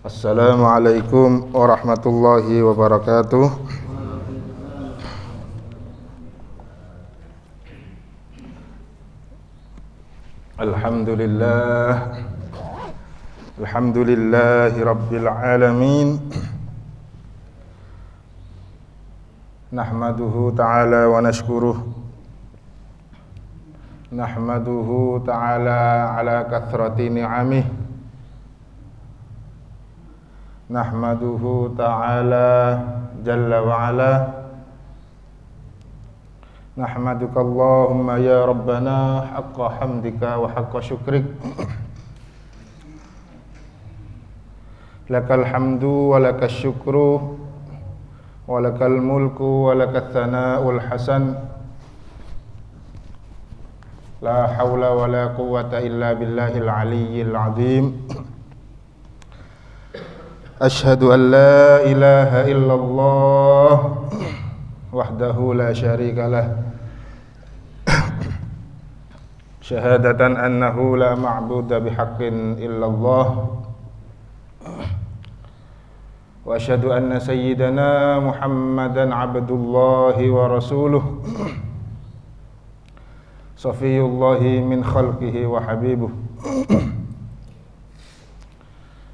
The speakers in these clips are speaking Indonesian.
Assalamualaikum warahmatullahi wabarakatuh. Alhamdulillahi rabbil alamin. Nahmaduhu ta'ala wa nashkuruh. Nahmaduhu ta'ala ala kathrati ni'amih. Nahmaduhu ta'ala jalla wa ala. Nahmaduka Allahumma ya Rabbana haqqa hamdika wa haqqa syukrik. Lakal hamdu wa lakas syukru wa lakal mulku wa lakas thana'ul hasan. La hawla wa la quwwata illa billahil aliyyil azim. Ashhadu an la ilaha illallah wahdahu la syarika lah. Syahadatan annahu la ma'buda bihaqqin illallah. Wa asyhadu anna sayyidana Muhammadan abdullahi wa rasuluh. Safiyullahi min khalqihi wa habibuh.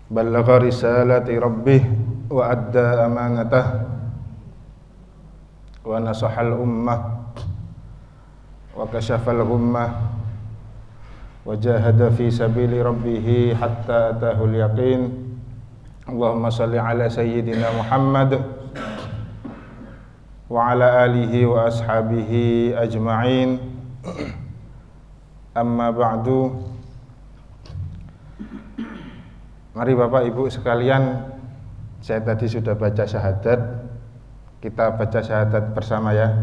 Ballagha risalati rabbih wa adda amanatah wa nasahal ummah wa kashafal ghummah wa jahada fi sabili rabbih hatta atahul yaqin. Allahumma salli ala sayyidina Muhammad wa ala alihi wa ashabihi ajma'in. Amma ba'du. Mari Bapak Ibu sekalian, saya tadi sudah baca syahadat. Kita baca syahadat bersama ya.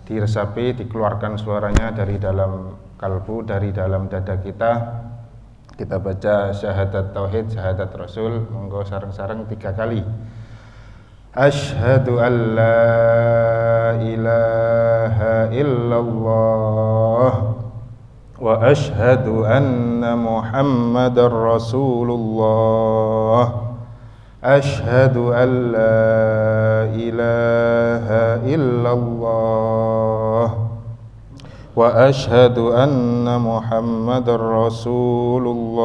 Diresapi, dikeluarkan suaranya dari dalam kalbu, dari dalam dada kita. Kita baca syahadat tauhid, syahadat Rasul. Monggo sareng-sareng 3 kali. Asyhadu an la ilaha illallah wa asyhadu anna Muhammadar Rasulullah. Asyhadu an la ilaha illallah wa asyhadu anna Muhammadar Rasulullah.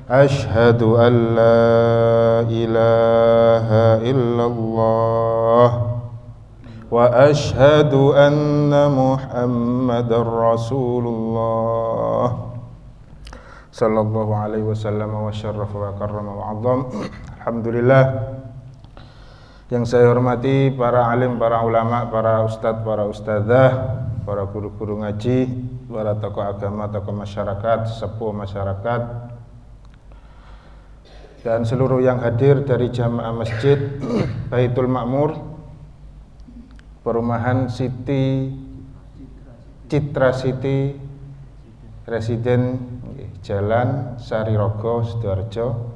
Asyhadu an la ilaha illallah wa asyhadu anna Muhammadar Rasulullah. Sallallahu alaihi wasallam wa syarrafa wa karrama wa 'azzam. Alhamdulillah. Yang saya hormati para alim, para ulama, para ustadz, para ustadzah, para guru-guru ngaji, para tokoh agama, tokoh masyarakat, sepuh masyarakat, dan seluruh yang hadir dari jamaah masjid Baitul Ma'mur, Perumahan Citra City Residen Jalan Sarirogo, Sidoarjo.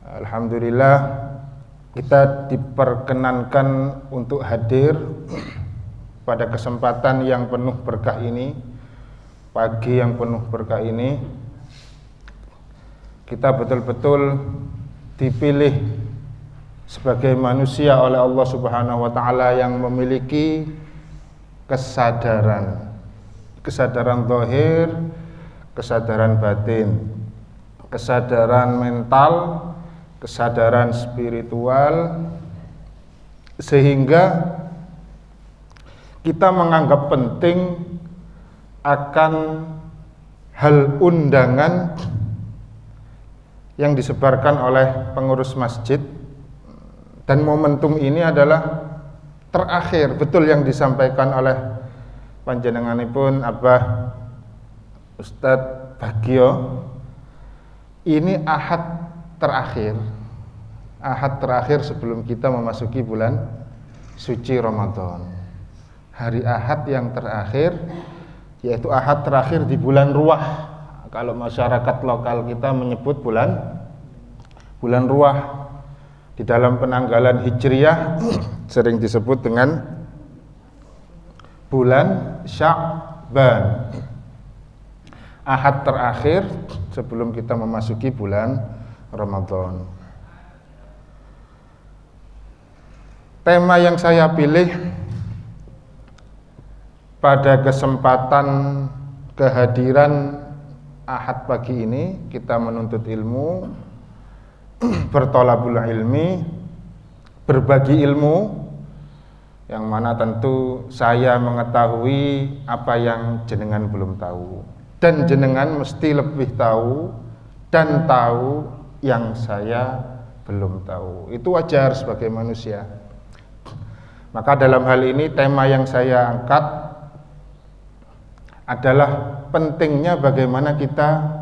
Alhamdulillah kita diperkenankan untuk hadir pada kesempatan yang penuh berkah ini, pagi yang penuh berkah ini. Kita betul-betul dipilih sebagai manusia oleh Allah Subhanahu wa taala yang memiliki kesadaran zahir, kesadaran batin, kesadaran mental, kesadaran spiritual, sehingga kita menganggap penting akan hal undangan yang disebarkan oleh pengurus masjid. Dan momentum ini adalah terakhir, betul yang disampaikan oleh panjenenganipun Abah Ustadz Bagio. Ini ahad terakhir sebelum kita memasuki bulan suci Ramadan. Hari ahad yang terakhir, yaitu ahad terakhir di bulan Ruwah. Kalau masyarakat lokal kita menyebut bulan Ruwah. Di dalam penanggalan Hijriyah sering disebut dengan bulan Sya'ban. Ahad terakhir sebelum kita memasuki bulan Ramadan. Tema yang saya pilih pada kesempatan kehadiran Ahad pagi ini, kita menuntut ilmu, bertolabul ilmi, berbagi ilmu, yang mana tentu saya mengetahui apa yang jenengan belum tahu, dan jenengan mesti lebih tahu dan tahu yang saya belum tahu. Itu wajar sebagai manusia. Maka dalam hal ini tema yang saya angkat adalah pentingnya bagaimana kita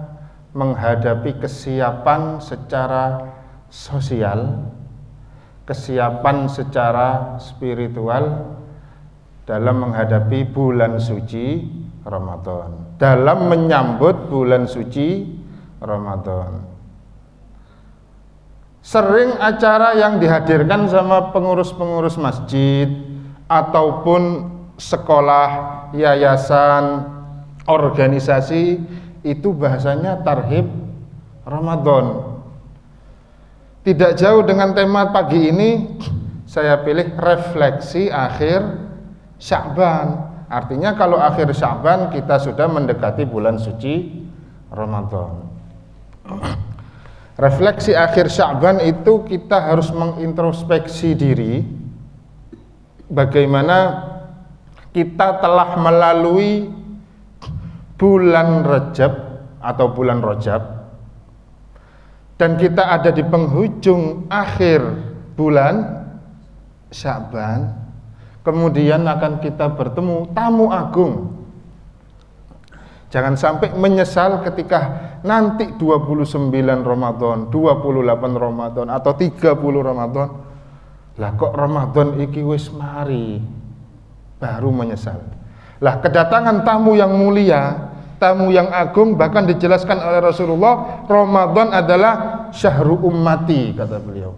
menghadapi kesiapan secara sosial, kesiapan secara spiritual dalam menghadapi bulan suci Ramadan, dalam menyambut bulan suci Ramadan. Sering acara yang dihadirkan sama pengurus-pengurus masjid ataupun sekolah, yayasan, organisasi itu bahasanya tarhib Ramadan. Tidak jauh dengan tema pagi ini, saya pilih refleksi akhir Sya'ban. Artinya kalau akhir Sya'ban kita sudah mendekati bulan suci Ramadan. Refleksi akhir Sya'ban itu kita harus mengintrospeksi diri, bagaimana kita telah melalui bulan Rajab atau bulan Rajab, dan kita ada di penghujung akhir bulan Sya'ban. Kemudian akan kita bertemu tamu agung. Jangan sampai menyesal ketika nanti 29 Ramadan, 28 Ramadan atau 30 Ramadan. Lah kok Ramadan iki wis mari, baru menyesal. Lah kedatangan tamu yang mulia, tamu yang agung, bahkan dijelaskan oleh Rasulullah, Ramadan adalah syahrul ummati, kata beliau.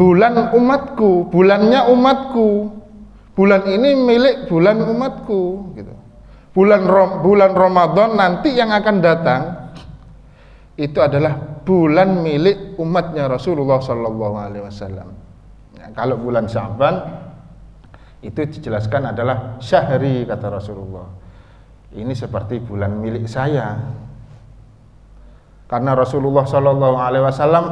Bulan umatku, bulannya umatku. Bulan ini milik bulan umatku, gitu. Bulan Ramadan nanti yang akan datang itu adalah bulan milik umatnya Rasulullah sallallahu alaihi wasallam. Ya, kalau bulan Sya'ban itu dijelaskan adalah syahri, kata Rasulullah. Ini seperti bulan milik saya. Karena Rasulullah sallallahu alaihi wasallam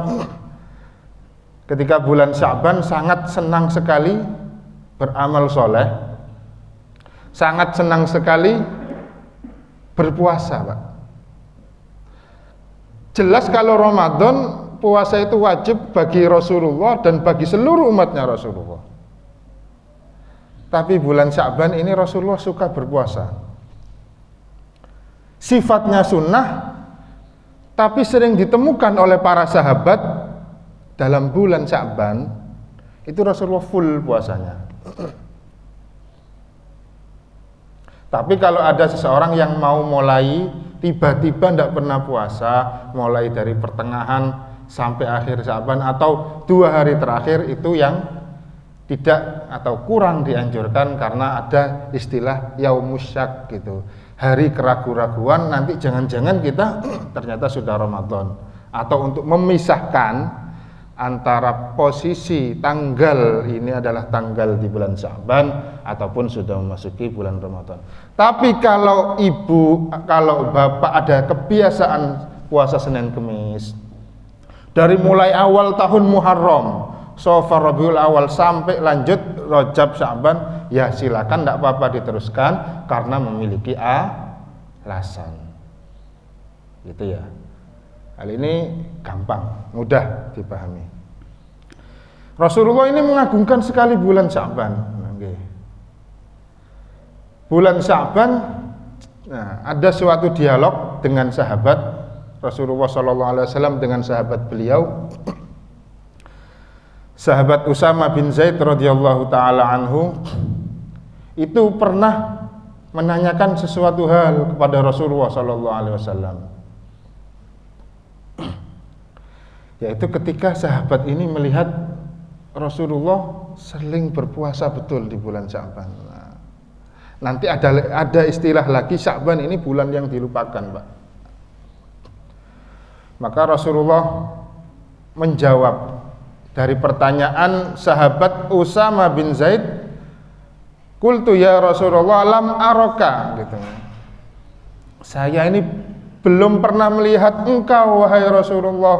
ketika bulan Sya'ban sangat senang sekali beramal soleh, sangat senang sekali berpuasa, Pak. Jelas kalau Ramadan puasa itu wajib bagi Rasulullah dan bagi seluruh umatnya Rasulullah. Tapi bulan Sya'ban ini Rasulullah suka berpuasa. Sifatnya sunnah, tapi sering ditemukan oleh para sahabat dalam bulan Sya'ban itu Rasulullah full puasanya. Tapi kalau ada seseorang yang mau mulai tiba-tiba tidak pernah puasa, mulai dari pertengahan sampai akhir Sya'ban atau 2 hari terakhir, itu yang tidak atau kurang dianjurkan karena ada istilah yaumus syak gitu. Hari keraguan-raguan, nanti jangan-jangan kita ternyata sudah Ramadan. Atau untuk memisahkan antara posisi tanggal ini adalah tanggal di bulan Sya'ban ataupun sudah memasuki bulan Ramadan. Tapi kalau kalau bapak ada kebiasaan puasa Senin Kemis dari mulai awal tahun Muharram, Safar, Rabiul Awal sampai lanjut Rajab, Sya'ban, ya silakan, tidak apa-apa diteruskan karena memiliki alasan. Gitu ya. Hal ini gampang, mudah dipahami. Rasulullah ini mengagungkan sekali bulan Sya'ban. Bulan Sya'ban, nah, ada suatu dialog dengan sahabat Rasulullah SAW dengan sahabat beliau, sahabat Usama bin Zaid radhiyallahu taala anhu, itu pernah menanyakan sesuatu hal kepada Rasulullah SAW. Yaitu ketika sahabat ini melihat Rasulullah sering berpuasa betul di bulan Sya'ban. Nanti ada istilah lagi, Sya'ban ini bulan yang dilupakan, Pak. Maka Rasulullah menjawab dari pertanyaan sahabat Usama bin Zaid, qultu ya Rasulullah lam araka, gitu. Saya ini belum pernah melihat engkau wahai Rasulullah.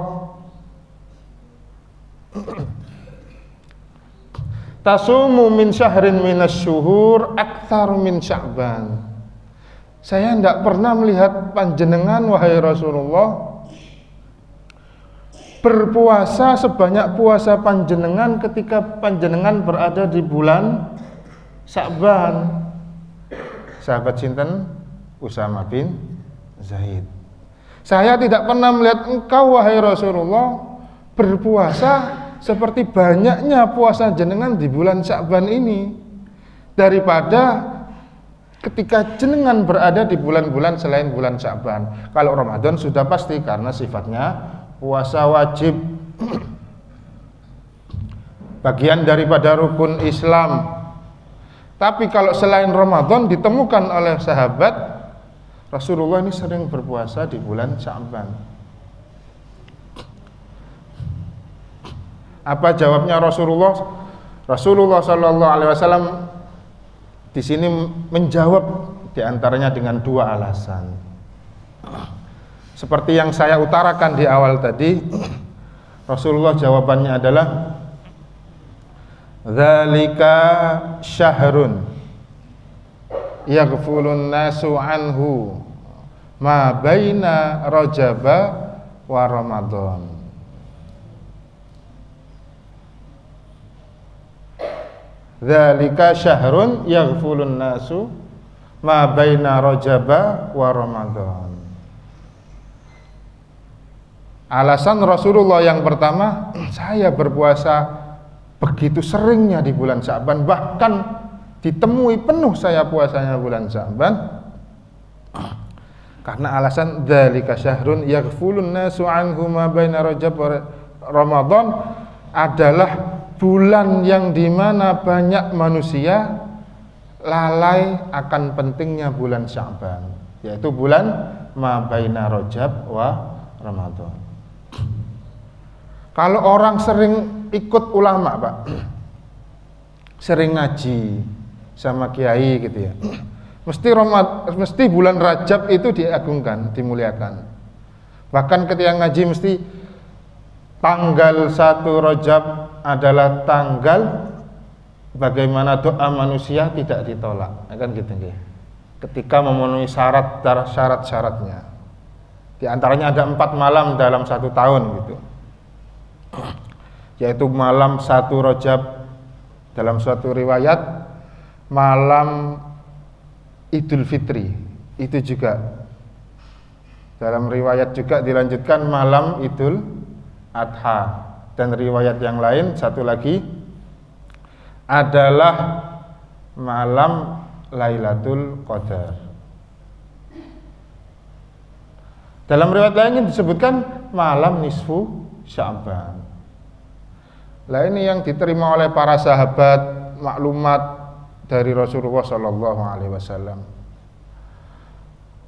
Tasumu min syahrin minas syuhur aktsar min Sya'ban. Saya tidak pernah melihat panjenengan wahai Rasulullah berpuasa sebanyak puasa panjenengan ketika panjenengan berada di bulan Sya'ban. Sahabat sinten? Usama bin Zaid. Saya tidak pernah melihat engkau wahai Rasulullah berpuasa seperti banyaknya puasa jenengan di bulan Sya'ban ini daripada ketika jenengan berada di bulan-bulan selain bulan Sya'ban. Kalau Ramadan sudah pasti karena sifatnya puasa wajib, bagian daripada rukun Islam. Tapi kalau selain Ramadan ditemukan oleh sahabat, Rasulullah ini sering berpuasa di bulan Sya'ban. Apa jawabnya Rasulullah? Rasulullah Shallallahu Alaihi Wasallam di sini menjawab diantaranya dengan dua alasan. Seperti yang saya utarakan di awal tadi, Rasulullah jawabannya adalah dzalika syahrun yaghfulun nasu anhu ma baina Rajaba wa Ramadan. Dzalika syahrun yaghfulun nasu ma baina Rajaba wa Ramadan. Alasan Rasulullah yang pertama, saya berpuasa begitu seringnya di bulan Sya'ban, bahkan ditemui penuh saya puasanya bulan Sya'ban, karena alasan dzalika syahrun yaghfulun nasu anhu ma baina Rajab wa Ramadan adalah bulan yang dimana banyak manusia lalai akan pentingnya bulan Sya'ban, yaitu bulan ma baina Rajab wa Ramadan. Kalau orang sering ikut ulama, Pak, sering ngaji sama kiai gitu ya, mesti bulan Rajab itu diagungkan, dimuliakan. Bahkan ketika ngaji mesti tanggal 1 Rajab adalah tanggal bagaimana doa manusia tidak ditolak, kan gitu nggih. Ketika memenuhi syarat-syaratnya. Di antaranya ada 4 malam dalam 1 tahun gitu. Yaitu malam 1 Rajab, dalam suatu riwayat malam Idul Fitri, itu juga dalam riwayat juga dilanjutkan malam Idul Adha, dan riwayat yang lain satu lagi adalah malam Lailatul Qadar. Dalam riwayat lain disebutkan malam nisfu Sya'ban. Lah ini yang diterima oleh para sahabat, maklumat dari Rasulullah Shallallahu Alaihi Wasallam.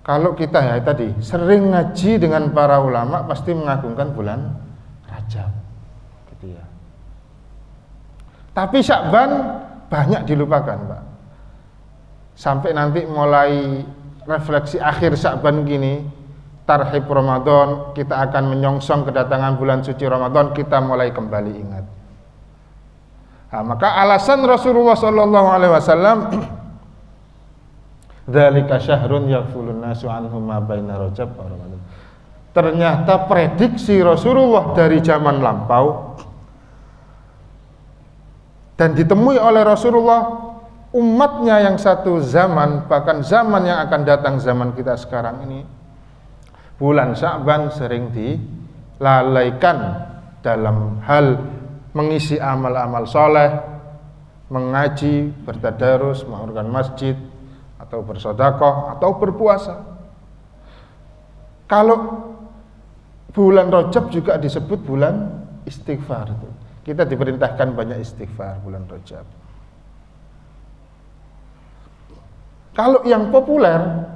Kalau kita ya tadi sering ngaji dengan para ulama, pasti mengagungkan bulan Rajab, gitu ya. Tapi Sya'ban banyak dilupakan, Pak. Sampai nanti mulai refleksi akhir Sya'ban gini, tarhib Ramadan, kita akan menyongsong kedatangan bulan suci Ramadan, kita mulai kembali ingat. Nah, maka alasan Rasulullah Shallallahu Alaihi Wasallam, dzalika syahrun yaghfulun nasu anhu ma baina Rajab wa Ramadan. Ternyata prediksi Rasulullah dari zaman lampau dan ditemui oleh Rasulullah, umatnya yang satu zaman, bahkan zaman yang akan datang, zaman kita sekarang ini, bulan Sya'ban sering dilalaikan dalam hal mengisi amal-amal soleh, mengaji, bertadarus, menguruskan masjid, atau bersedekah, atau berpuasa. Kalau bulan Rajab juga disebut bulan istighfar. Kita diperintahkan banyak istighfar bulan Rajab. Kalau yang populer,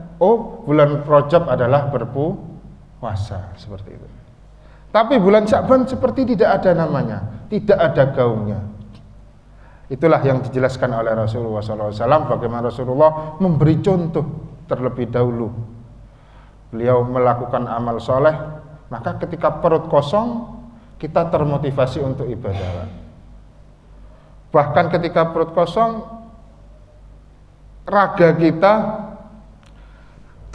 bulan Rajab adalah berpuasa, seperti itu. Tapi bulan Sya'ban seperti tidak ada namanya, tidak ada gaungnya. Itulah yang dijelaskan oleh Rasulullah SAW, bagaimana Rasulullah memberi contoh terlebih dahulu. Beliau melakukan amal soleh, maka ketika perut kosong, kita termotivasi untuk ibadah. Bahkan ketika perut kosong, raga kita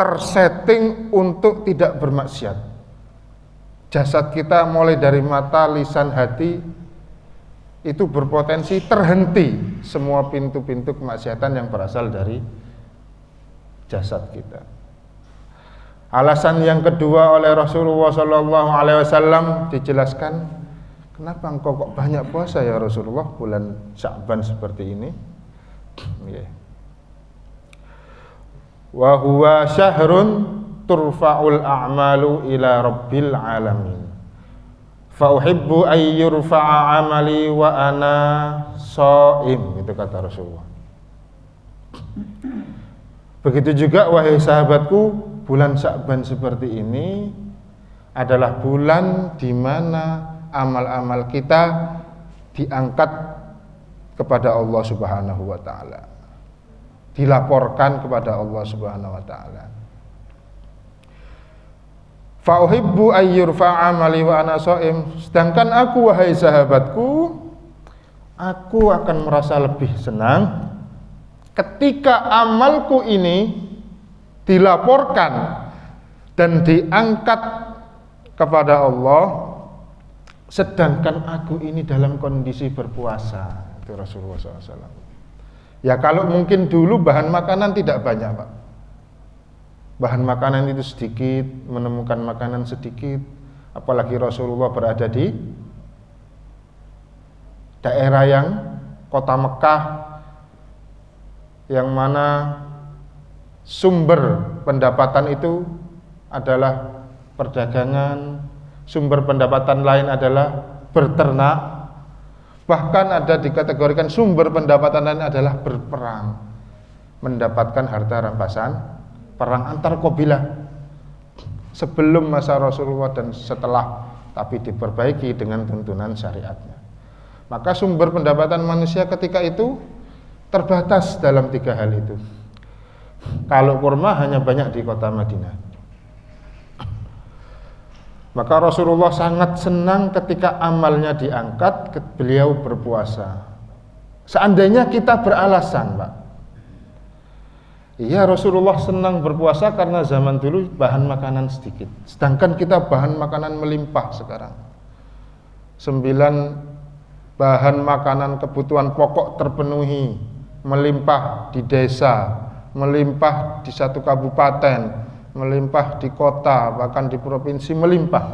tersetting untuk tidak bermaksiat. Jasad kita mulai dari mata, lisan, hati itu berpotensi terhenti semua pintu-pintu kemaksiatan yang berasal dari jasad kita. Alasan yang kedua oleh Rasulullah SAW dijelaskan, kenapa engkau kok banyak puasa ya Rasulullah bulan Sya'ban seperti ini? Wa huwa syahrun turfa'ul a'malu ila rabbil alamin. Fa uhibbu ay yurfa'a amali wa ana shaim, itu kata Rasulullah. Begitu juga wahai sahabatku, bulan Sya'ban seperti ini adalah bulan di mana amal-amal kita diangkat kepada Allah Subhanahu wa taala. Dilaporkan kepada Allah Subhanahu wa taala. Fa uhibbu ay yurfa'a amali wa ana shaim. Sedangkan aku wahai sahabatku, aku akan merasa lebih senang ketika amalku ini dilaporkan dan diangkat kepada Allah sedangkan aku ini dalam kondisi berpuasa. Itu Rasulullah SAW. Ya kalau mungkin dulu bahan makanan tidak banyak, Pak. Bahan makanan itu sedikit, menemukan makanan sedikit, apalagi Rasulullah berada di daerah yang kota Mekah yang mana sumber pendapatan itu adalah perdagangan, sumber pendapatan lain adalah berternak, bahkan ada dikategorikan sumber pendapatan lain adalah berperang, mendapatkan harta rampasan perang antar kabilah sebelum masa Rasulullah dan setelah, tapi diperbaiki dengan tuntunan syariatnya. Maka sumber pendapatan manusia ketika itu terbatas dalam 3 hal itu. Kalau kurma hanya banyak di kota Madinah. Maka Rasulullah sangat senang ketika amalnya diangkat, beliau berpuasa. Seandainya kita beralasan, Pak, iya Rasulullah senang berpuasa karena zaman dulu bahan makanan sedikit, sedangkan kita bahan makanan melimpah sekarang. 9 bahan makanan kebutuhan pokok terpenuhi, melimpah di desa, melimpah di satu kabupaten, melimpah di kota, bahkan di provinsi melimpah.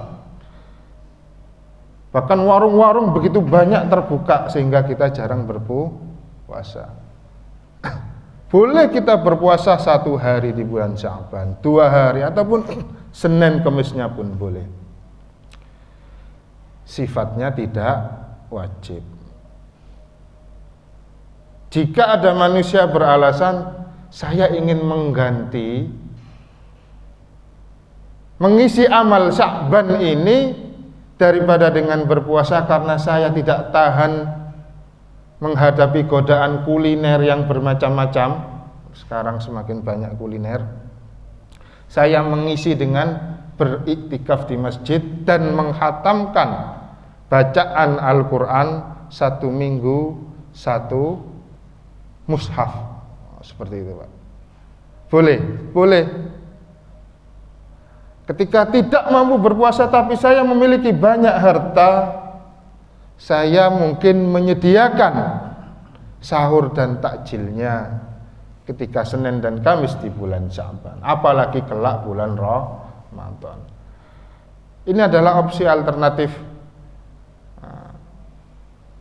Bahkan warung-warung begitu banyak terbuka sehingga kita jarang berpuasa. Boleh kita berpuasa 1 hari di bulan Sya'ban, 2 hari, ataupun Senin Kemisnya pun boleh. Sifatnya tidak wajib. Jika ada manusia beralasan, saya ingin mengisi amal Sya'ban ini daripada dengan berpuasa karena saya tidak tahan menghadapi godaan kuliner yang bermacam-macam. Sekarang semakin banyak kuliner. Saya mengisi dengan beriktikaf di masjid dan menghatamkan bacaan Al-Quran 1 minggu 1 mushaf. Seperti itu, Pak. Boleh. Ketika tidak mampu berpuasa tapi saya memiliki banyak harta, saya mungkin menyediakan sahur dan takjilnya ketika Senin dan Kamis di bulan Sya'ban, apalagi kelak bulan Ramadan. Ini adalah opsi alternatif.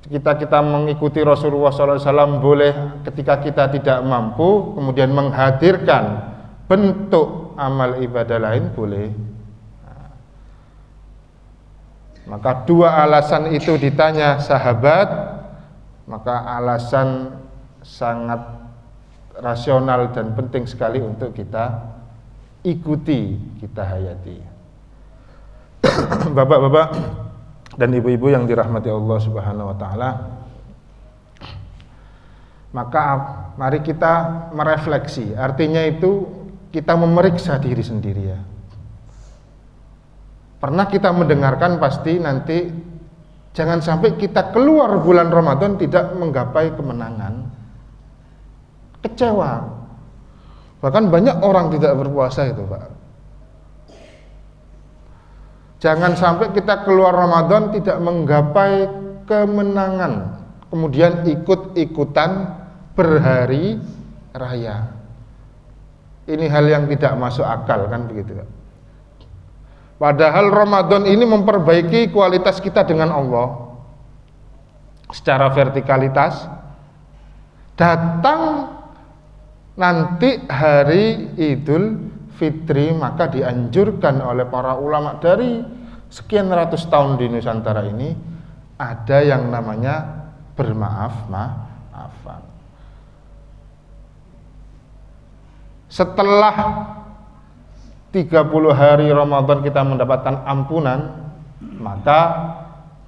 Kita mengikuti Rasulullah SAW boleh, ketika kita tidak mampu kemudian menghadirkan bentuk amal ibadah lain boleh. Maka 2 alasan itu ditanya sahabat, maka alasan sangat rasional dan penting sekali untuk kita ikuti, kita hayati. Bapak-bapak dan ibu-ibu yang dirahmati Allah Subhanahu wa taala, maka mari kita merefleksi. Artinya itu kita memeriksa diri sendiri ya. Pernah kita mendengarkan pasti nanti jangan sampai kita keluar bulan Ramadan tidak menggapai kemenangan. Kecewa. Bahkan banyak orang tidak berpuasa itu, Pak. Jangan sampai kita keluar Ramadan tidak menggapai kemenangan, kemudian ikut-ikutan berhari raya. Ini hal yang tidak masuk akal kan begitu, Pak. Padahal Ramadan ini memperbaiki kualitas kita dengan Allah secara vertikalitas. Datang nanti hari Idul Fitri, maka dianjurkan oleh para ulama dari sekian ratus tahun di Nusantara ini ada yang namanya bermaaf-maafan. Setelah 30 hari Ramadan kita mendapatkan ampunan, maka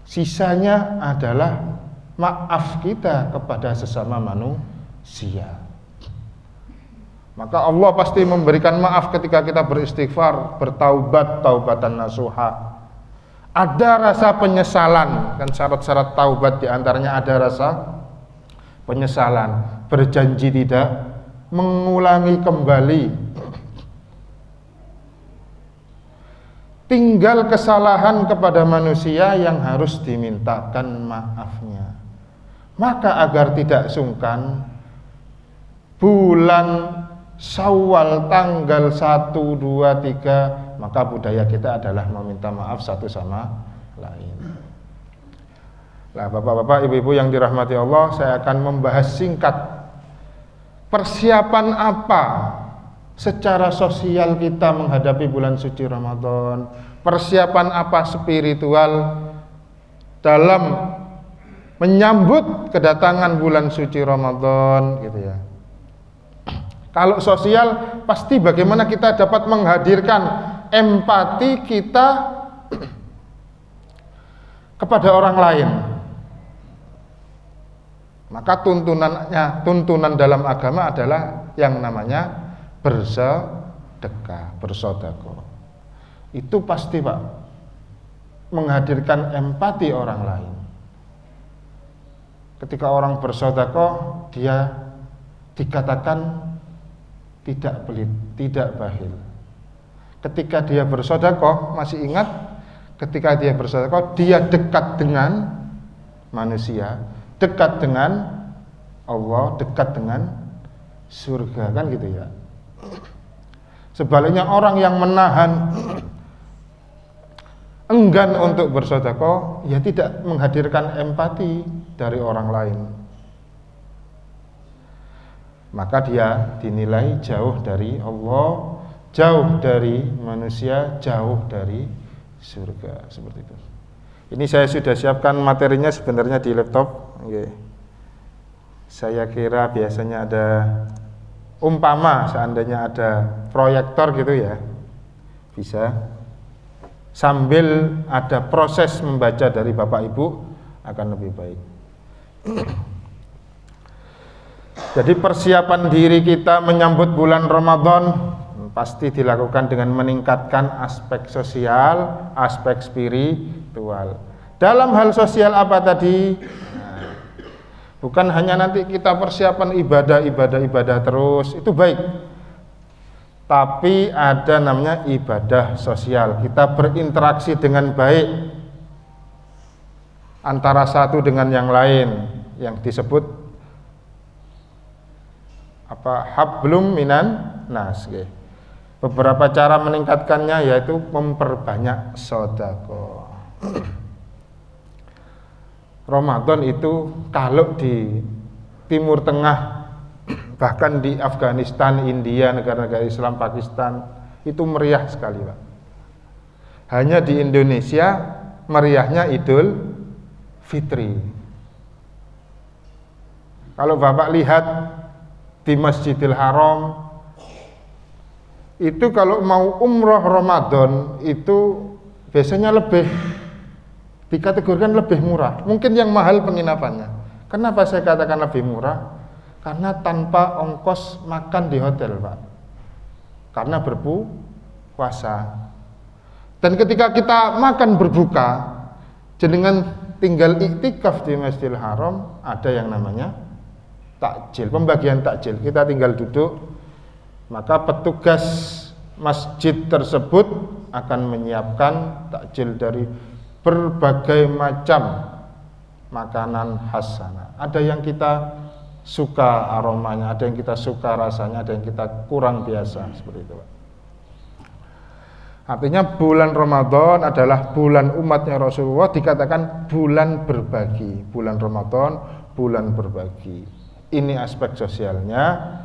sisanya adalah maaf kita kepada sesama manusia. Maka Allah pasti memberikan maaf ketika kita beristighfar, bertaubat, taubatan nasuha. Ada rasa penyesalan, kan syarat-syarat taubat diantaranya ada rasa penyesalan, berjanji tidak mengulangi kembali. Tinggal kesalahan kepada manusia yang harus dimintakan maafnya. Maka agar tidak sungkan, bulan Syawal tanggal 1, 2, 3, maka budaya kita adalah meminta maaf satu sama lain. Nah, bapak-bapak, ibu-ibu yang dirahmati Allah, saya akan membahas singkat persiapan apa secara sosial kita menghadapi bulan suci Ramadan, persiapan apa spiritual dalam menyambut kedatangan bulan suci Ramadan gitu ya. Kalau sosial pasti bagaimana kita dapat menghadirkan empati kita kepada orang lain. Maka tuntunan dalam agama adalah yang namanya bersedekah, bersedekah. Itu pasti, Pak, menghadirkan empati orang lain. Ketika orang bersedekah, dia dikatakan tidak pelit, tidak bakhil. Ketika dia bersedekah, masih ingat ketika dia bersedekah, dia dekat dengan manusia, dekat dengan Allah, dekat dengan surga, kan gitu ya. Sebaliknya orang yang menahan, enggan untuk bersedekah, ya tidak menghadirkan empati dari orang lain. Maka dia dinilai jauh dari Allah, jauh dari manusia, jauh dari surga, seperti itu. Ini saya sudah siapkan materinya sebenarnya di laptop. Oke. Saya kira biasanya ada umpama seandainya ada proyektor gitu ya, bisa sambil ada proses membaca dari Bapak Ibu akan lebih baik. Jadi persiapan diri kita menyambut bulan Ramadan pasti dilakukan dengan meningkatkan aspek sosial, aspek spiritual. Dalam hal sosial apa tadi? Bukan hanya nanti kita persiapan ibadah terus, itu baik. Tapi ada namanya ibadah sosial. Kita berinteraksi dengan baik antara satu dengan yang lain, yang disebut hablum minan nas. Beberapa cara meningkatkannya yaitu memperbanyak sedekah. Ramadan itu kalau di Timur Tengah, bahkan di Afghanistan, India, negara-negara Islam, Pakistan, itu meriah sekali, Pak. Hanya di Indonesia meriahnya Idul Fitri. Kalau Bapak lihat di Masjidil Haram, itu kalau mau umroh Ramadan itu biasanya lebih dikategorikan lebih murah. Mungkin yang mahal penginapannya. Kenapa saya katakan lebih murah? Karena tanpa ongkos makan di hotel, Pak. Karena berpuasa. Dan ketika kita makan berbuka, jenengan tinggal iktikaf di Masjidil Haram, ada yang namanya takjil, pembagian takjil. Kita tinggal duduk, maka petugas masjid tersebut akan menyiapkan takjil dari berbagai macam makanan khas sana. Ada yang kita suka aromanya, ada yang kita suka rasanya, ada yang kita kurang biasa, seperti itu, Pak. Artinya bulan Ramadan adalah bulan umatnya Rasulullah, dikatakan bulan berbagi. Bulan Ramadan, bulan berbagi. Ini aspek sosialnya.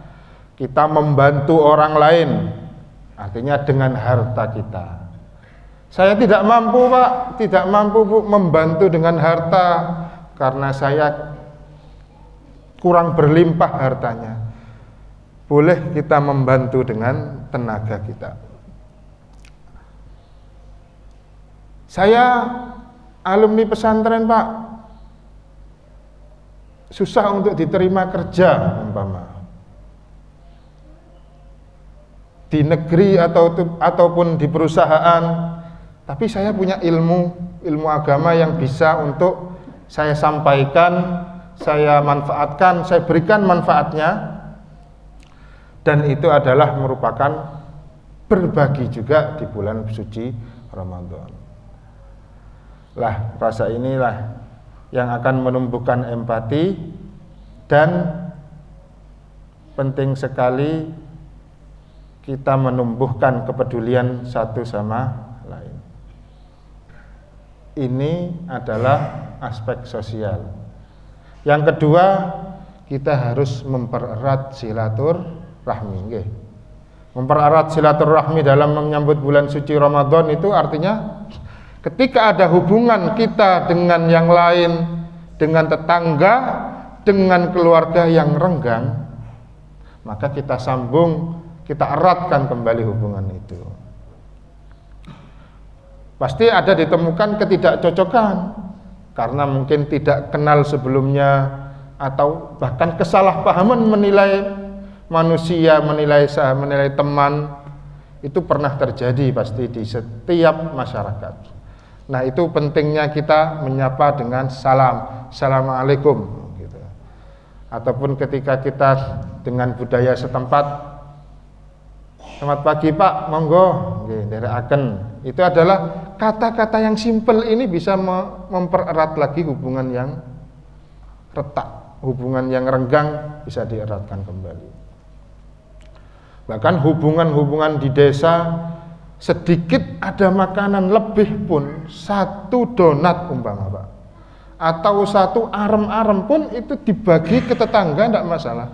Kita membantu orang lain, artinya dengan harta kita. Saya tidak mampu, Pak, tidak mampu, Bu, membantu dengan harta karena saya kurang berlimpah hartanya. Boleh kita membantu dengan tenaga kita. Saya alumni pesantren, Pak, susah untuk diterima kerja umpama di negeri ataupun di perusahaan, tapi saya punya ilmu agama yang bisa untuk saya sampaikan, saya manfaatkan, saya berikan manfaatnya, dan itu adalah merupakan berbagi juga di bulan suci Ramadan. Lah, rasa inilah yang akan menumbuhkan empati, dan penting sekali kita menumbuhkan kepedulian satu sama lain. Ini adalah aspek sosial. Yang kedua, kita harus mempererat silaturahmi. Mempererat silaturahmi dalam menyambut bulan suci Ramadan itu artinya ketika ada hubungan kita dengan yang lain, dengan tetangga, dengan keluarga yang renggang, maka kita sambung, kita eratkan kembali hubungan itu. Pasti ada ditemukan ketidakcocokan karena mungkin tidak kenal sebelumnya, atau bahkan kesalahpahaman menilai manusia, menilai teman, itu pernah terjadi pasti di setiap masyarakat. Nah, itu pentingnya kita menyapa dengan salam, assalamualaikum gitu. Ataupun ketika kita dengan budaya setempat, selamat pagi Pak, monggo, nderekaken. Itu adalah kata-kata yang simpel, ini bisa mempererat lagi hubungan yang retak, hubungan yang renggang bisa dieratkan kembali. Bahkan hubungan-hubungan di desa, sedikit ada makanan lebih pun, satu donat umpama, Pak, atau satu arem-arem pun itu dibagi ke tetangga, tidak masalah.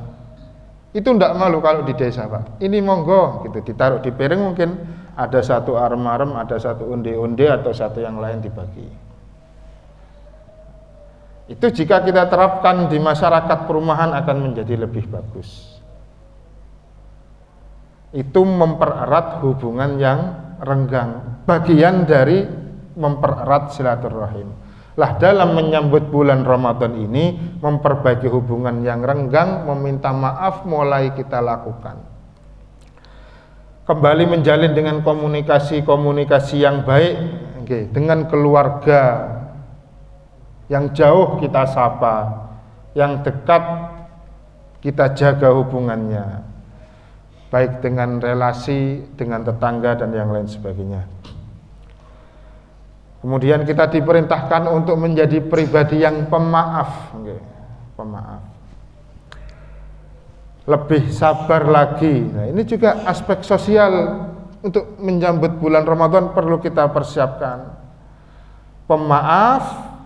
Itu tidak malu kalau di desa, Pak. Ini monggo gitu, ditaruh di piring, mungkin ada satu arem-arem, ada satu onde-onde, atau satu yang lain dibagi. Itu jika kita terapkan di masyarakat perumahan akan menjadi lebih bagus. Itu mempererat hubungan yang renggang, bagian dari mempererat silaturahim. Lah, dalam menyambut bulan Ramadan ini, memperbaiki hubungan yang renggang, meminta maaf mulai kita lakukan. Kembali menjalin dengan komunikasi yang baik, dengan keluarga yang jauh kita sapa, yang dekat kita jaga hubungannya, baik dengan relasi, dengan tetangga, dan yang lain sebagainya. Kemudian kita diperintahkan untuk menjadi pribadi yang pemaaf, pemaaf, lebih sabar lagi. Nah, ini juga aspek sosial untuk menyambut bulan Ramadan perlu kita persiapkan. Pemaaf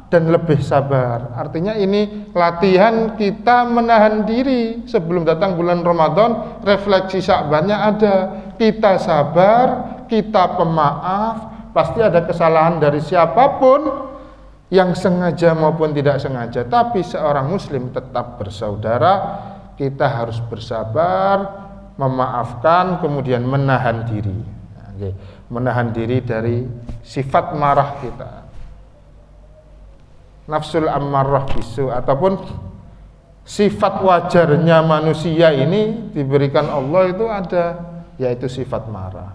dan lebih sabar. Artinya ini latihan kita menahan diri sebelum datang bulan Ramadan, refleksi Sya'bannya ada. Kita sabar, kita pemaaf. Pasti ada kesalahan dari siapapun, yang sengaja maupun tidak sengaja, tapi seorang muslim tetap bersaudara. Kita harus bersabar, memaafkan, kemudian menahan diri. Nah, menahan diri dari sifat marah kita, nafsul ammarah bisu, ataupun sifat wajarnya manusia ini diberikan Allah itu ada, yaitu sifat marah.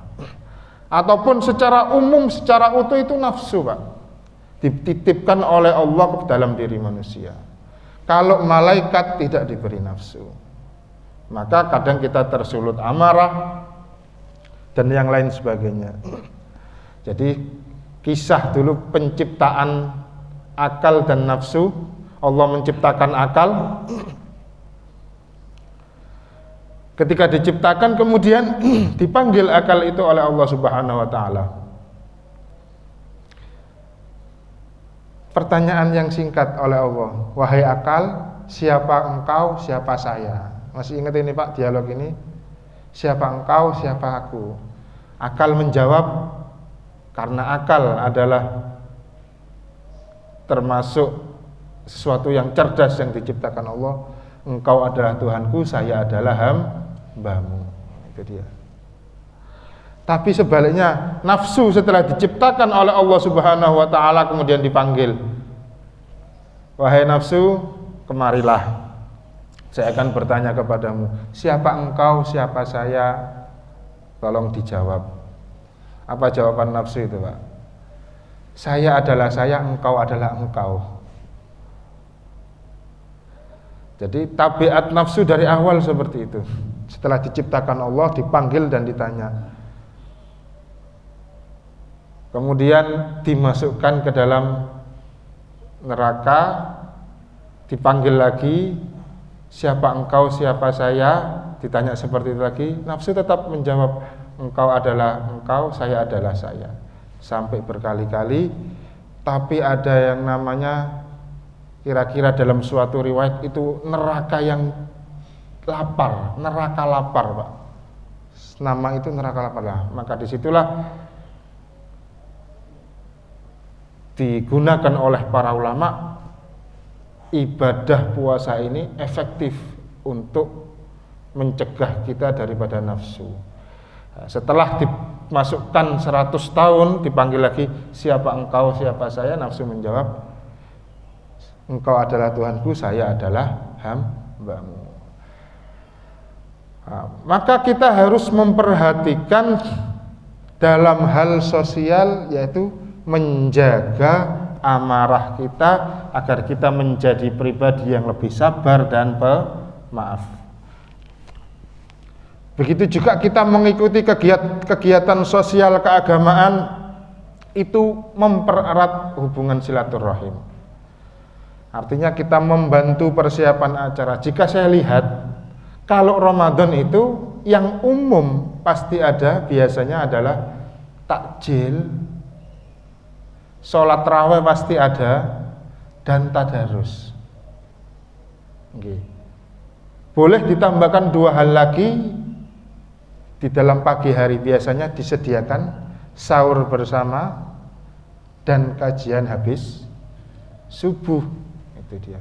Ataupun secara umum, secara utuh itu nafsu, Pak, dititipkan oleh Allah ke dalam diri manusia. Kalau malaikat tidak diberi nafsu, maka kadang kita tersulut amarah dan yang lain sebagainya. Jadi kisah dulu penciptaan akal dan nafsu, Allah menciptakan akal. Ketika diciptakan kemudian dipanggil akal itu oleh Allah Subhanahu wa taala. Pertanyaan yang singkat oleh Allah, wahai akal, siapa engkau, siapa saya? Masih ingat ini Pak, dialog ini? Siapa engkau, siapa aku? Akal menjawab, karena akal adalah termasuk sesuatu yang cerdas yang diciptakan Allah. Engkau adalah Tuhanku, saya adalah hambamu. Itu dia. Tapi sebaliknya, nafsu setelah diciptakan oleh Allah Subhanahu wa taala kemudian dipanggil, wahai nafsu, kemarilah, saya akan bertanya kepadamu, siapa engkau, siapa saya? Tolong dijawab. Apa jawaban nafsu itu, Pak? Saya adalah saya, engkau adalah engkau. Jadi tabiat nafsu dari awal seperti itu. Setelah diciptakan Allah, dipanggil dan ditanya, kemudian dimasukkan ke dalam neraka, dipanggil lagi, siapa engkau, siapa saya? Ditanya seperti itu lagi, nafsu tetap menjawab, engkau adalah engkau, saya adalah saya, sampai berkali-kali. Tapi ada yang namanya, kira-kira dalam suatu riwayat itu neraka yang lapar, neraka lapar, Pak. Nama itu neraka lapar lah. Maka disitulah digunakan oleh para ulama, ibadah puasa ini efektif untuk mencegah kita daripada nafsu. Setelah dimasukkan 100 tahun, dipanggil lagi, siapa engkau, siapa saya? Nafsu menjawab, engkau adalah Tuhanku, saya adalah hambamu. Maka kita harus memperhatikan dalam hal sosial, yaitu menjaga amarah kita agar kita menjadi pribadi yang lebih sabar dan pemaaf. Begitu juga kita mengikuti kegiatan sosial keagamaan, itu mempererat hubungan silaturahim. Artinya kita membantu persiapan acara. Jika saya lihat, kalau Ramadan itu yang umum pasti ada, biasanya adalah takjil, sholat raweh pasti ada, dan tadarus. Boleh ditambahkan 2 hal lagi. Di dalam pagi hari biasanya disediakan sahur bersama dan kajian habis subuh. Itu dia.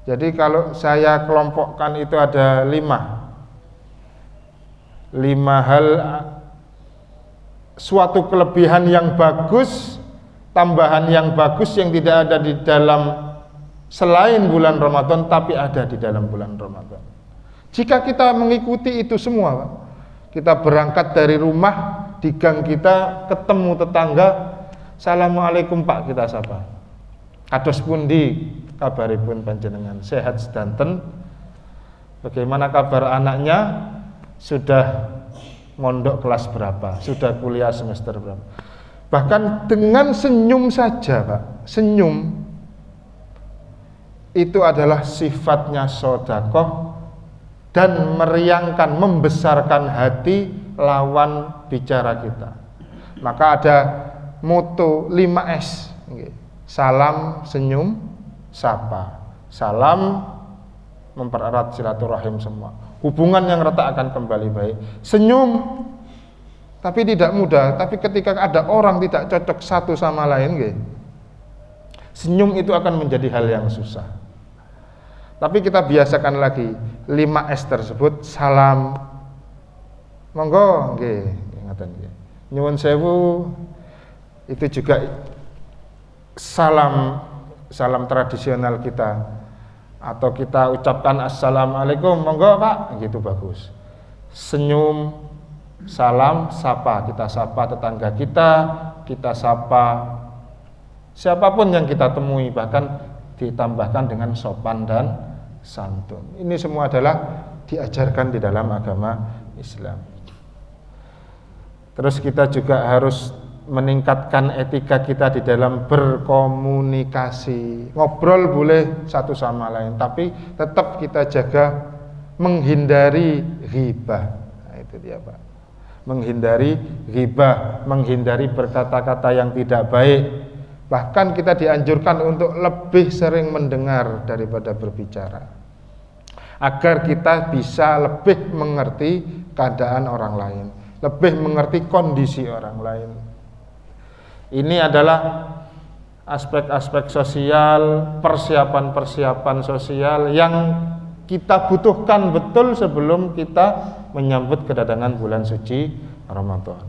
Jadi kalau saya kelompokkan itu ada 5 hal, suatu kelebihan yang bagus, tambahan yang bagus yang tidak ada di dalam selain bulan Ramadan tapi ada di dalam bulan Ramadan. Jika kita mengikuti itu semua, Pak, kita berangkat dari rumah, di gang kita ketemu tetangga, assalamualaikum Pak, kita sapa. Kados pundi kabaripun panjenengan, sehat sedanten? Bagaimana kabar anaknya? Sudah mondok kelas berapa? Sudah kuliah semester berapa? Bahkan dengan senyum saja, Pak, senyum itu adalah sifatnya sedekah dan meriangkan, membesarkan hati lawan bicara kita. Maka ada moto 5S, salam, senyum, sapa. Salam mempererat silaturahim semua. Hubungan yang retak akan kembali baik. Senyum, tapi tidak mudah. Tapi ketika ada orang tidak cocok satu sama lain, senyum itu akan menjadi hal yang susah. Tapi kita biasakan lagi 5S tersebut, salam, monggo, Nyuwun sewu itu juga salam tradisional kita, atau kita ucapkan assalamualaikum, monggo Pak, gitu bagus. Senyum, salam, sapa, kita sapa tetangga kita sapa siapapun yang kita temui, bahkan ditambahkan dengan sopan dan santun. Ini semua adalah diajarkan di dalam agama Islam. Terus kita juga harus meningkatkan etika kita di dalam berkomunikasi. Ngobrol boleh satu sama lain, tapi tetap kita jaga menghindari ghibah. Nah, itu dia Pak. Menghindari ghibah, menghindari berkata-kata yang tidak baik. Bahkan kita dianjurkan untuk lebih sering mendengar daripada berbicara, agar kita bisa lebih mengerti keadaan orang lain, lebih mengerti kondisi orang lain. Ini adalah aspek-aspek sosial, persiapan-persiapan sosial yang kita butuhkan betul sebelum kita menyambut kedatangan bulan suci Ramadan.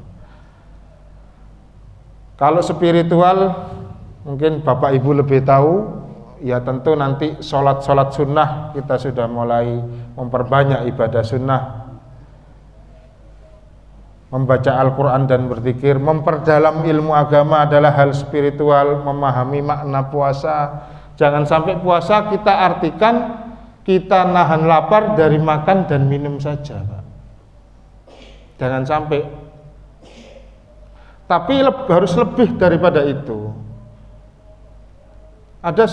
Kalau spiritual, mungkin Bapak Ibu lebih tahu, ya tentu nanti sholat sunnah kita sudah mulai memperbanyak ibadah sunnah, membaca Al-Quran dan berzikir, memperdalam ilmu agama adalah hal spiritual, memahami makna puasa. Jangan sampai puasa kita artikan kita nahan lapar dari makan dan minum saja, Pak. Jangan sampai. Tapi harus lebih daripada itu. Ada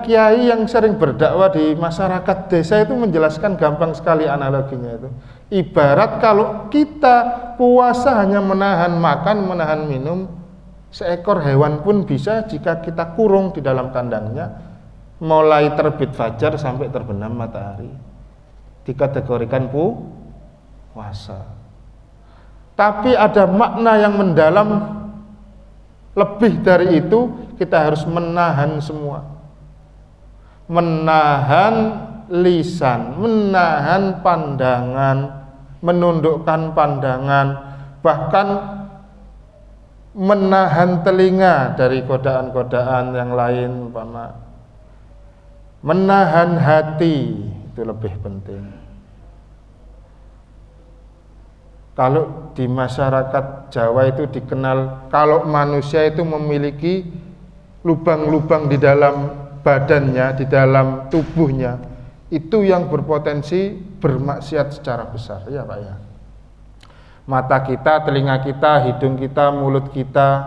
kiai yang sering berdakwah di masyarakat desa itu menjelaskan gampang sekali analoginya itu. Ibarat kalau kita puasa hanya menahan makan, menahan minum, seekor hewan pun bisa jika kita kurung di dalam kandangnya, mulai terbit fajar sampai terbenam matahari, dikategorikan puasa. Tapi ada makna yang mendalam lebih dari itu. Kita harus menahan semua, menahan lisan, menahan pandangan, menundukkan pandangan, bahkan menahan telinga dari godaan-godaan yang lain, menahan hati, itu lebih penting. Kalau di masyarakat Jawa itu dikenal, kalau manusia itu memiliki lubang-lubang di dalam badannya, di dalam tubuhnya, itu yang berpotensi bermaksiat secara besar, ya Pak ya. Mata kita, telinga kita, hidung kita, mulut kita,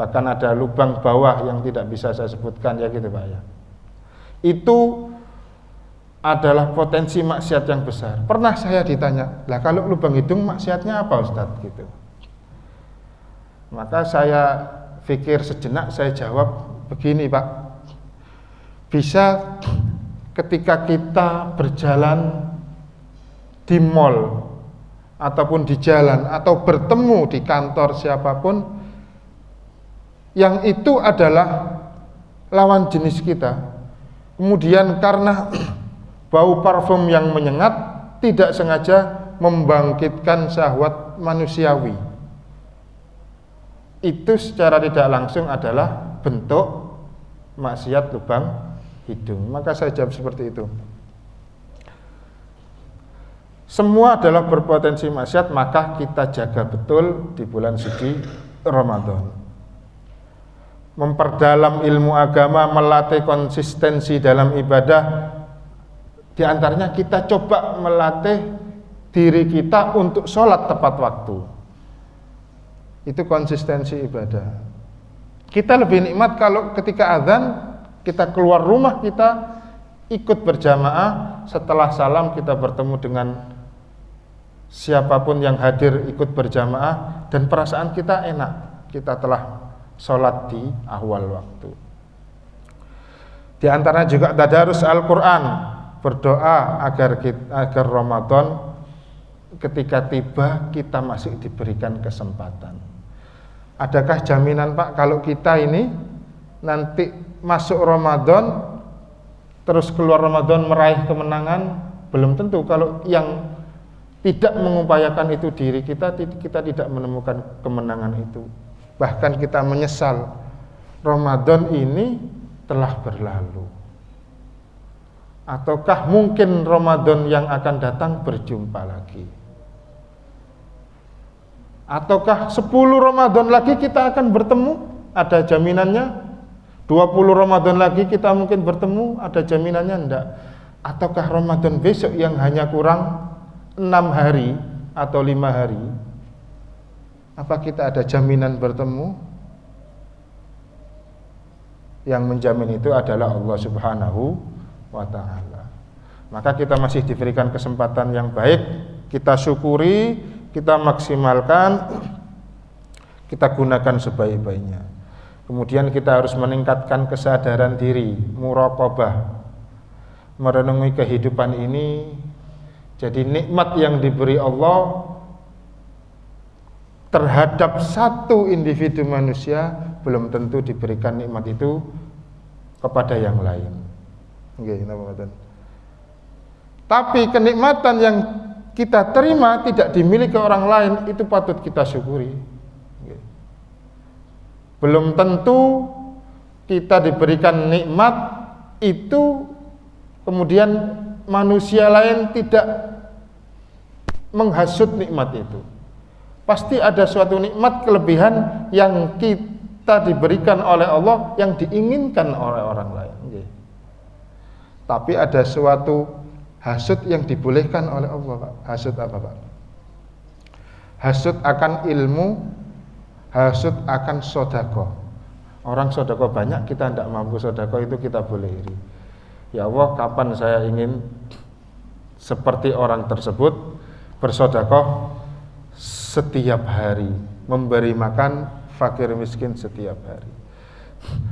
bahkan ada lubang bawah yang tidak bisa saya sebutkan, ya gitu Pak ya. Itu adalah potensi maksiat yang besar. Pernah saya ditanya, lah kalau lubang hidung maksiatnya apa Ustadz gitu. Maka saya pikir sejenak, saya jawab begini Pak. Bisa ketika kita berjalan di mall ataupun di jalan atau bertemu di kantor siapapun, yang itu adalah lawan jenis kita, kemudian karena bau parfum yang menyengat tidak sengaja membangkitkan syahwat manusiawi, itu secara tidak langsung adalah bentuk maksiat lubang hidung. Maka saya jawab seperti itu. Semua adalah berpotensi maksiat, maka kita jaga betul di bulan suci Ramadan. Memperdalam ilmu agama, melatih konsistensi dalam ibadah. Di antaranya kita coba melatih diri kita untuk sholat tepat waktu. Itu konsistensi ibadah. Kita lebih nikmat kalau ketika azan kita keluar rumah, kita ikut berjamaah, setelah salam kita bertemu dengan siapapun yang hadir ikut berjamaah, dan perasaan kita enak, kita telah sholat di awal waktu. Di antara juga tadarus Al-Quran, berdoa agar Ramadan ketika tiba kita masih diberikan kesempatan. Adakah jaminan Pak kalau kita ini nanti masuk Ramadan terus keluar Ramadan meraih kemenangan? Belum tentu. Kalau yang tidak mengupayakan itu diri kita tidak menemukan kemenangan itu. Bahkan kita menyesal Ramadan ini telah berlalu. Ataukah mungkin Ramadan yang akan datang berjumpa lagi? Ataukah 10 Ramadan lagi kita akan bertemu? Ada jaminannya? 20 Ramadan lagi kita mungkin bertemu? Ada jaminannya? Enggak. Ataukah Ramadan besok yang hanya kurang 6 hari atau 5 hari? Apa kita ada jaminan bertemu? Yang menjamin itu adalah Allah Subhanahu wa ta'ala. Maka kita masih diberikan kesempatan yang baik, kita syukuri, kita maksimalkan, kita gunakan sebaik-baiknya. Kemudian kita harus meningkatkan kesadaran diri, muraqabah, merenungi kehidupan ini. Jadi nikmat yang diberi Allah terhadap satu individu manusia belum tentu diberikan nikmat itu kepada yang lain. Tapi kenikmatan yang kita terima tidak dimiliki orang lain, itu patut kita syukuri. Belum tentu kita diberikan nikmat itu kemudian manusia lain tidak menghasut nikmat itu. Pasti ada suatu nikmat kelebihan yang kita diberikan oleh Allah yang diinginkan oleh orang lain. Tapi ada suatu hasud yang dibolehkan oleh Allah, Pak. Hasud apa, Pak? Hasud akan ilmu, hasud akan sodako. Orang sodako banyak, kita tidak mampu sodako, itu kita boleh iri. Ya Allah, kapan saya ingin seperti orang tersebut bersodako setiap hari, memberi makan fakir miskin setiap hari.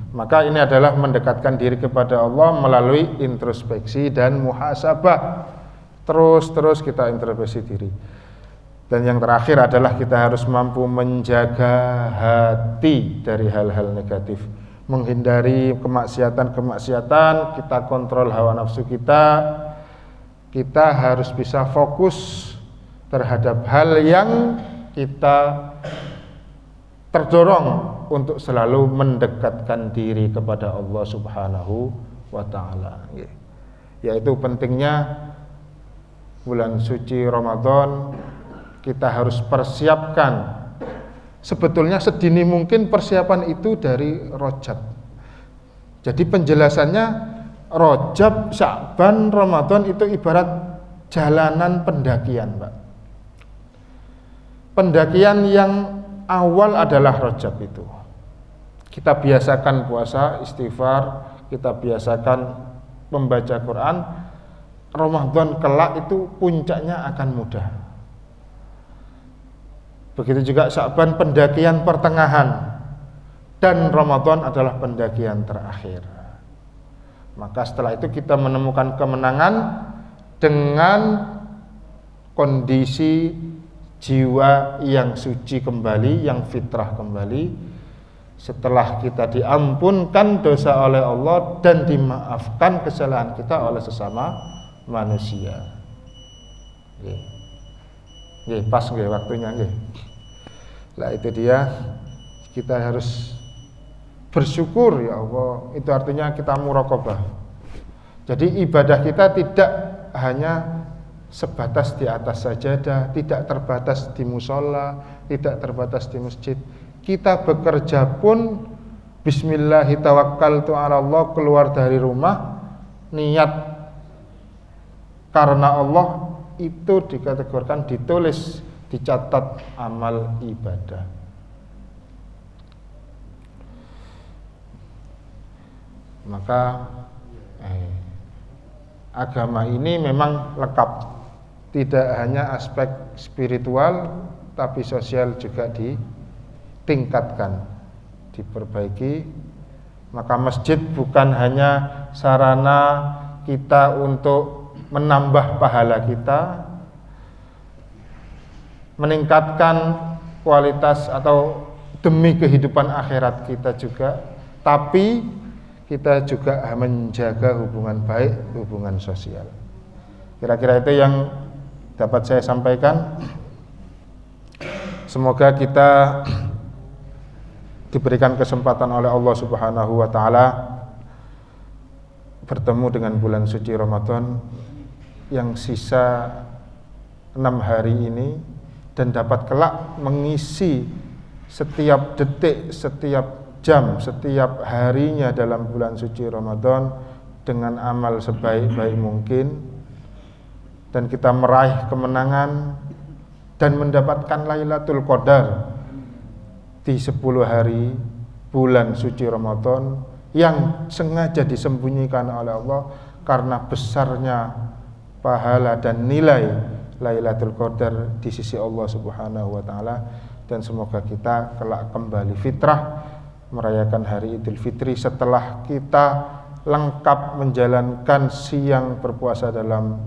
Maka ini adalah mendekatkan diri kepada Allah melalui introspeksi dan muhasabah. Terus kita introspeksi diri. Dan yang terakhir adalah kita harus mampu menjaga hati dari hal-hal negatif, menghindari kemaksiatan, kita kontrol hawa nafsu kita. Kita harus bisa fokus terhadap hal yang kita terdorong untuk selalu mendekatkan diri kepada Allah Subhanahu wa ta'ala. Yaitu pentingnya bulan suci Ramadan kita harus persiapkan. Sebetulnya sedini mungkin persiapan itu dari Rajab. Jadi penjelasannya Rajab, Sya'ban, Ramadan itu ibarat jalanan pendakian, Pak. Pendakian yang awal adalah Rajab itu. Kita biasakan puasa, istighfar, kita biasakan membaca Quran. Ramadan kelak itu puncaknya akan mudah. Begitu juga Sya'ban pendakian pertengahan, dan Ramadan adalah pendakian terakhir. Maka setelah itu kita menemukan kemenangan dengan kondisi jiwa yang suci kembali, yang fitrah kembali, setelah kita diampunkan dosa oleh Allah dan dimaafkan kesalahan kita oleh sesama manusia. Pas waktunya. Lah itu dia, kita harus bersyukur, ya Allah. Itu artinya kita muraqabah. Jadi ibadah kita tidak hanya sebatas di atas sajadah, tidak terbatas di musola, tidak terbatas di masjid. Kita bekerja pun bismillahi tawakkaltu 'ala Allah, keluar dari rumah niat karena Allah, itu dikategorikan, ditulis, dicatat amal ibadah. Maka agama ini memang lengkap, tidak hanya aspek spiritual, tapi sosial juga ditingkatkan, diperbaiki. Maka masjid bukan hanya sarana kita untuk menambah pahala kita, meningkatkan kualitas atau demi kehidupan akhirat kita juga, tapi kita juga menjaga hubungan baik, hubungan sosial. Kira-kira itu yang dapat saya sampaikan. Semoga kita diberikan kesempatan oleh Allah Subhanahu wa taala bertemu dengan bulan suci Ramadan yang sisa 6 hari ini, dan dapat kelak mengisi setiap detik, setiap jam, setiap harinya dalam bulan suci Ramadan dengan amal sebaik-baik mungkin, dan kita meraih kemenangan dan mendapatkan Lailatul Qadar di 10 hari bulan suci Ramadan yang sengaja disembunyikan oleh Allah karena besarnya pahala dan nilai Lailatul Qadar di sisi Allah Subhanahu wa taala. Dan semoga kita kelak kembali fitrah merayakan hari Idul Fitri setelah kita lengkap menjalankan siang berpuasa dalam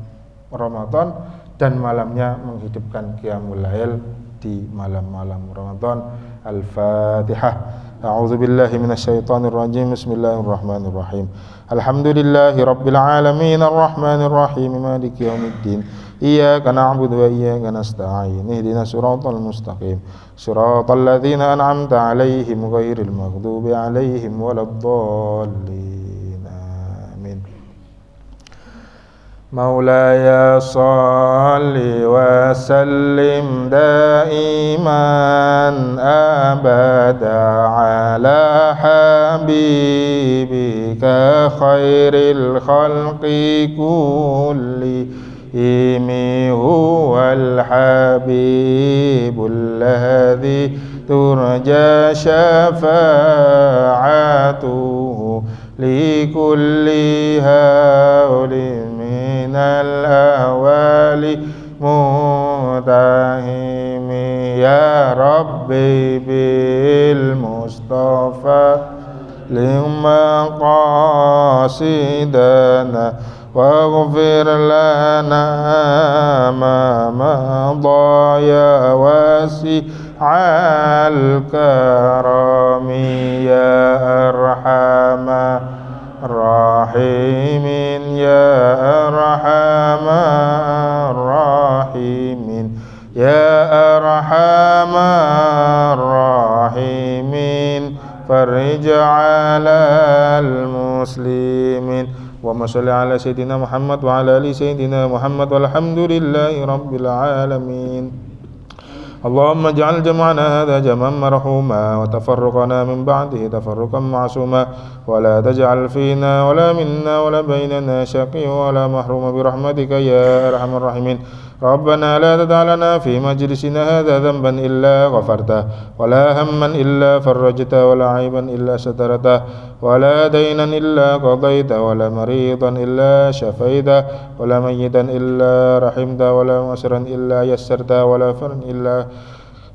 Ramadan dan malamnya menghidupkan Qiyamul Lail di malam-malam Ramadan. Al-Fatihah. A'udzu billahi minasyaitonir rajim. Bismillahirrahmanirrahim. Alhamdulillahi rabbil alamin arrahmanir rahim maliki yaumiddin. Iyyaka na'budu wa iyyaka nasta'in. Ihdinas siratal mustaqim. Siratal ladzina an'amta 'alaihim ghairil maghdubi 'alaihim waladdallin. Amin. Maulaya salli wa sallim daiman abada ala habibika khairil khalqi kullihim huwal habibul ladzi turja syafa'atuhu likulli hawlin minal awali mutahimi ya Rabbi bil Mustafa lima qasidana waghfir lana ma madha ya wasi'al karami ya arhamar rahimin ya arhamar rahimin ya arhamar rahimin farij 'alal muslimin. Allahumma shalli ala sayyidina Muhammad wa ala ali sayyidina Muhammad walhamdulillahi rabbil alamin. اللهم اجعل جمعنا هذا جمعا مرحوما وتفرقنا من بعده تفرقا معصوما ولا تجعل فينا ولا منا ولا بيننا شقيا ولا محروما برحمتك يا أرحم الراحمين. ربنا لا تدع لنا في مجلسنا هذا ذنبا إلا غفرته ولا هما إلا فرجته ولا عيبا إلا سترته ولا دينا إلا قضيته ولا مريضا إلا شفيته ولا ميتا إلا رحمته ولا مسرا إلا يسرته ولا فرا إلا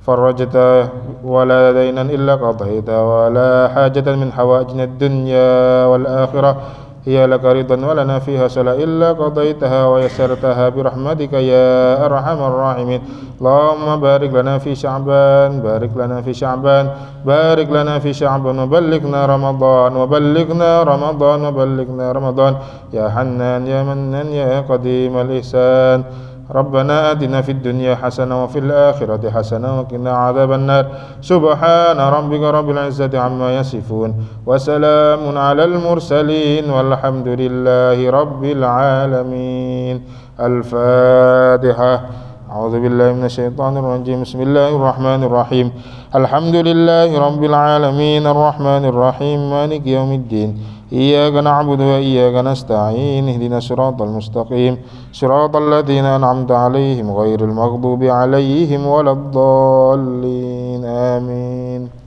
فرجته ولا دينا إلا قضيته ولا حاجة من حوائجنا الدنيا والآخرة هي لك رضا ولنا فيها صلاة إلا قضيتها ويسرتها برحمتك يا أرحم الراحمين. اللهم بارك لنا في شعبان بارك لنا في شعبان بارك لنا في شعبان وبلغنا رمضان وبلغنا رمضان وبلغنا رمضان يا حنان يا منان يا قديم الإحسان. ربنا آتنا في الدنيا حسنة وفي الآخرة حسنة وقنا عذاب النار. سبحان ربك رب العزة عما يصفون وسلام على المرسلين والحمد لله رب العالمين. الفاتحة. أعوذ بالله من الشيطان الرجيم. بسم الله الرحمن الرحيم. الحمد لله رب العالمين الرحمن الرحيم مالك يوم الدين. إياك نعبد وإياك نستعين. اهدنا الصراط المستقيم صراط الذين أنعمت عليهم غير المغضوب عليهم ولا الضالين. آمين.